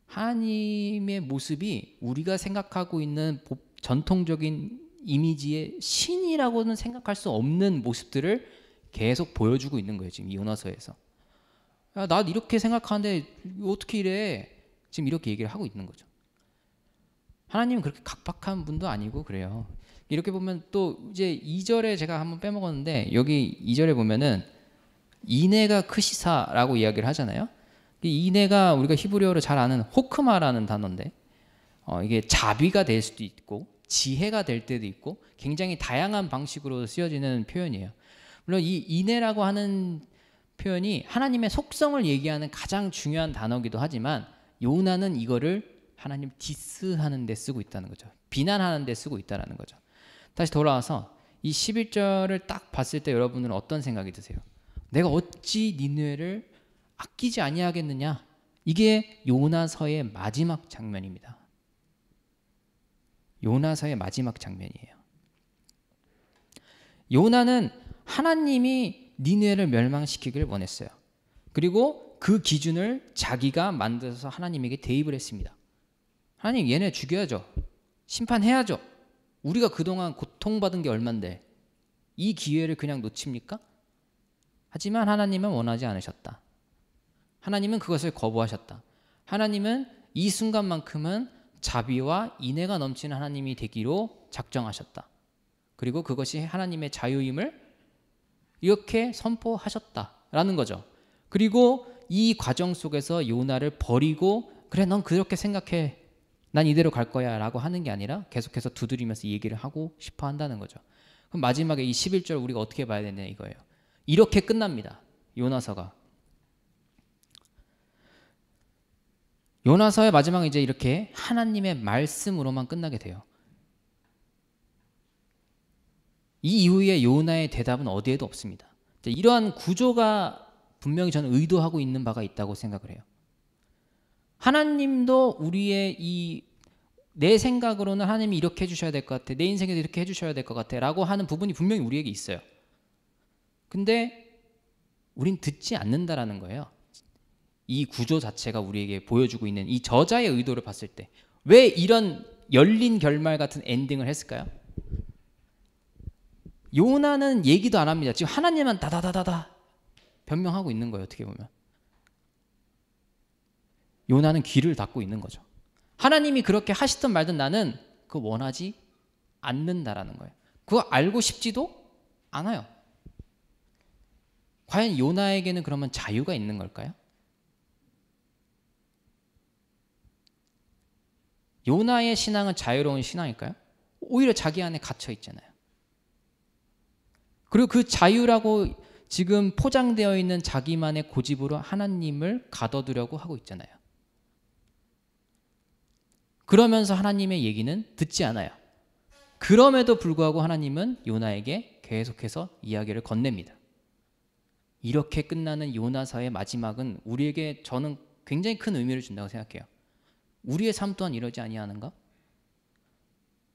하나님의 모습이 우리가 생각하고 있는 전통적인 이미지의 신이라고는 생각할 수 없는 모습들을 계속 보여주고 있는 거예요. 지금 이 요나서에서 야, 나 이렇게 생각하는데 어떻게 이래? 지금 이렇게 얘기를 하고 있는 거죠. 하나님은 그렇게 각박한 분도 아니고 그래요. 이렇게 보면 또 이제 2절에 제가 한번 빼먹었는데 여기 2절에 보면은 이내가 크시사라고 이야기를 하잖아요. 이 이내가 우리가 히브리어로 잘 아는 호크마라는 단어인데 이게 자비가 될 수도 있고 지혜가 될 때도 있고 굉장히 다양한 방식으로 쓰여지는 표현이에요. 물론 이 이내라고 하는 표현이 하나님의 속성을 얘기하는 가장 중요한 단어이기도 하지만 요나는 이거를 하나님 디스하는 데 쓰고 있다는 거죠. 비난하는 데 쓰고 있다는 거죠. 다시 돌아와서 이 11절을 딱 봤을 때 여러분은 어떤 생각이 드세요? 내가 어찌 니느웨를 아끼지 아니하겠느냐. 이게 요나서의 마지막 장면입니다. 요나서의 마지막 장면이에요. 요나는 하나님이 니느웨를 멸망시키기를 원했어요. 그리고 그 기준을 자기가 만들어서 하나님에게 대입을 했습니다. 하나님 얘네 죽여야죠. 심판해야죠. 우리가 그동안 고통받은 게 얼만데 이 기회를 그냥 놓칩니까? 하지만 하나님은 원하지 않으셨다. 하나님은 그것을 거부하셨다. 하나님은 이 순간만큼은 자비와 인애가 넘치는 하나님이 되기로 작정하셨다. 그리고 그것이 하나님의 자유임을 이렇게 선포하셨다라는 거죠. 그리고 이 과정 속에서 요나를 버리고 그래 넌 그렇게 생각해. 난 이대로 갈 거야 라고 하는 게 아니라 계속해서 두드리면서 얘기를 하고 싶어 한다는 거죠. 그럼 마지막에 이 11절 우리가 어떻게 봐야 되냐 이거예요. 이렇게 끝납니다. 요나서가. 요나서의 마지막은 이제 이렇게 하나님의 말씀으로만 끝나게 돼요. 이 이후에 요나의 대답은 어디에도 없습니다. 이러한 구조가 분명히 저는 의도하고 있는 바가 있다고 생각을 해요. 하나님도 우리의 내 생각으로는 하나님이 이렇게 해주셔야 될 것 같아. 내 인생에도 이렇게 해주셔야 될 것 같아. 라고 하는 부분이 분명히 우리에게 있어요. 근데 우린 듣지 않는다라는 거예요. 이 구조 자체가 우리에게 보여주고 있는 이 저자의 의도를 봤을 때 왜 이런 열린 결말 같은 엔딩을 했을까요? 요나는 얘기도 안 합니다. 지금 하나님만 다다다다다 변명하고 있는 거예요. 어떻게 보면 요나는 귀를 닫고 있는 거죠. 하나님이 그렇게 하시든 말든 나는 그거 원하지 않는다라는 거예요. 그거 알고 싶지도 않아요. 과연 요나에게는 그러면 자유가 있는 걸까요? 요나의 신앙은 자유로운 신앙일까요? 오히려 자기 안에 갇혀 있잖아요. 그리고 그 자유라고 지금 포장되어 있는 자기만의 고집으로 하나님을 가둬두려고 하고 있잖아요. 그러면서 하나님의 얘기는 듣지 않아요. 그럼에도 불구하고 하나님은 요나에게 계속해서 이야기를 건넵니다. 이렇게 끝나는 요나서의 마지막은 우리에게 저는 굉장히 큰 의미를 준다고 생각해요. 우리의 삶 또한 이러지 아니하는가?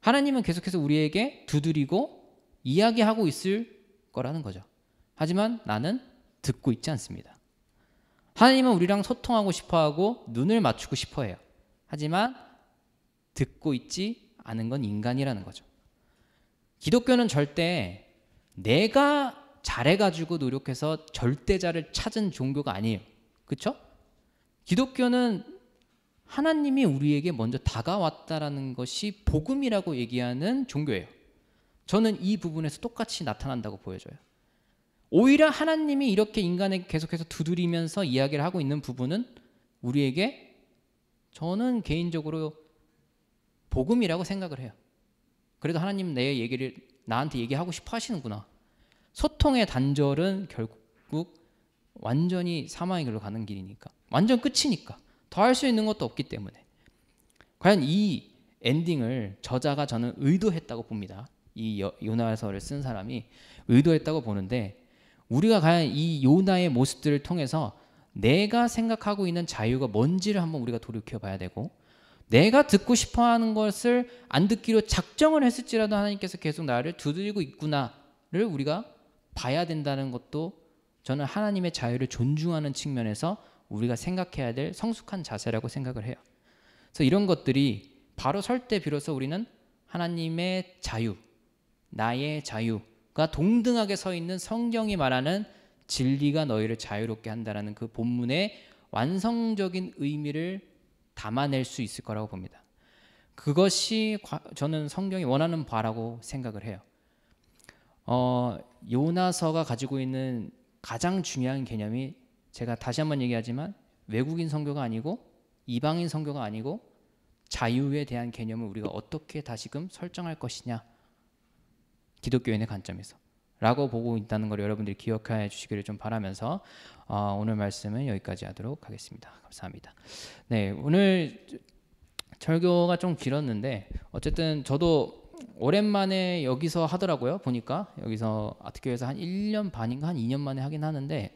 하나님은 계속해서 우리에게 두드리고 이야기하고 있을 거라는 거죠. 하지만 나는 듣고 있지 않습니다. 하나님은 우리랑 소통하고 싶어하고 눈을 맞추고 싶어해요. 하지만 듣고 있지 않은 건 인간이라는 거죠. 기독교는 절대 내가 잘해가지고 노력해서 절대자를 찾은 종교가 아니에요. 그렇죠? 기독교는 하나님이 우리에게 먼저 다가왔다라는 것이 복음이라고 얘기하는 종교예요. 저는 이 부분에서 똑같이 나타난다고 보여져요. 오히려 하나님이 이렇게 인간에게 계속해서 두드리면서 이야기를 하고 있는 부분은 우리에게 저는 개인적으로 복음이라고 생각을 해요. 그래도 하나님 내 얘기를 나한테 얘기하고 싶어 하시는구나. 소통의 단절은 결국 완전히 사망의 길로 가는 길이니까, 완전 끝이니까 더 할 수 있는 것도 없기 때문에 과연 이 엔딩을 저자가 저는 의도했다고 봅니다. 이 요나서를 쓴 사람이 의도했다고 보는데, 우리가 과연 이 요나의 모습들을 통해서 내가 생각하고 있는 자유가 뭔지를 한번 우리가 돌이켜 봐야 되고, 내가 듣고 싶어하는 것을 안 듣기로 작정을 했을지라도 하나님께서 계속 나를 두드리고 있구나를 우리가 봐야 된다는 것도 저는 하나님의 자유를 존중하는 측면에서 우리가 생각해야 될 성숙한 자세라고 생각을 해요. 그래서 이런 것들이 바로 설 때 비로소 우리는 하나님의 자유, 나의 자유가 동등하게 서 있는 성경이 말하는 진리가 너희를 자유롭게 한다라는 그 본문의 완성적인 의미를 담아낼 수 있을 거라고 봅니다. 그것이 저는 성경이 원하는 바라고 생각을 해요. 요나서가 가지고 있는 가장 중요한 개념이, 제가 다시 한번 얘기하지만 외국인 선교가 아니고 이방인 선교가 아니고 자유에 대한 개념을 우리가 어떻게 다시금 설정할 것이냐, 기독교인의 관점에서 라고 보고 있다는 걸 여러분들이 기억해 주시기를 좀 바라면서 오늘 말씀은 여기까지 하도록 하겠습니다. 감사합니다. 네, 오늘 설교가 좀 길었는데 어쨌든 저도 오랜만에 여기서 하더라고요. 보니까 여기서 아트교에서 한 1년 반인가 한 2년 만에 하긴 하는데,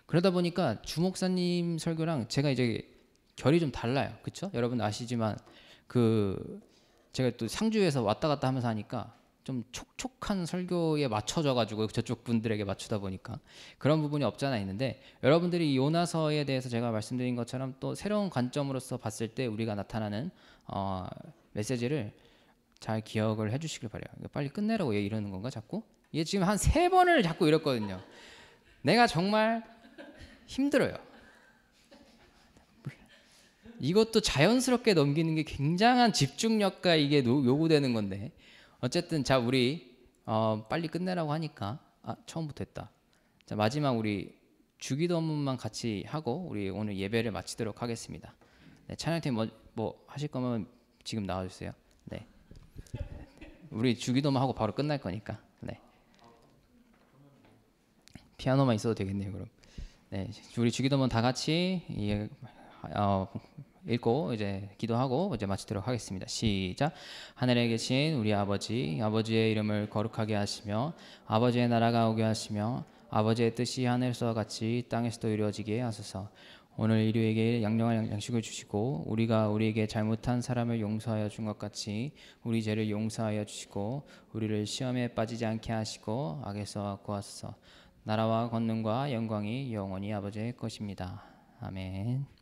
그러다 보니까 주 목사님 설교랑 제가 이제 결이 좀 달라요. 그렇죠? 여러분 아시지만 제가 또 상주에서 왔다 갔다 하면서 하니까 좀 촉촉한 설교에 맞춰져 가지고 저쪽 분들에게 맞추다 보니까 그런 부분이 없잖아 있는데, 여러분들이 요나서에 대해서 제가 말씀드린 것처럼 또 새로운 관점으로서 봤을 때 우리가 나타나는 메시지를 잘 기억을 해주시길 바래요. 빨리 끝내라고 얘 이러는 건가 자꾸? 얘 지금 한 3번을 자꾸 이랬거든요. 내가 정말 힘들어요. 이것도 자연스럽게 넘기는 게 굉장한 집중력과 이게 요구되는 건데, 어쨌든 자 우리 빨리 끝내라고 하니까 처음부터 했다. 자 마지막 우리 주기도문만 같이 하고 우리 오늘 예배를 마치도록 하겠습니다. 네, 찬양팀 뭐 하실 거면 지금 나와주세요. 네, 우리 주기도문 하고 바로 끝날 거니까. 네, 피아노만 있어도 되겠네요. 그럼 네, 우리 주기도문 다 같이 읽고 이제 기도하고 이제 마치도록 하겠습니다. 시작. 하늘에 계신 우리 아버지의 이름을 거룩하게 하시며 아버지의 나라가 오게 하시며 아버지의 뜻이 하늘에서와 같이 땅에서도 이루어지게 하소서. 오늘 일요일에 양념할 양식을 주시고 우리에게 잘못한 사람을 용서하여 준 것 같이 우리 죄를 용서하여 주시고 우리를 시험에 빠지지 않게 하시고 악에서 구하소서. 나라와 권능과 영광이 영원히 아버지의 것입니다. 아멘.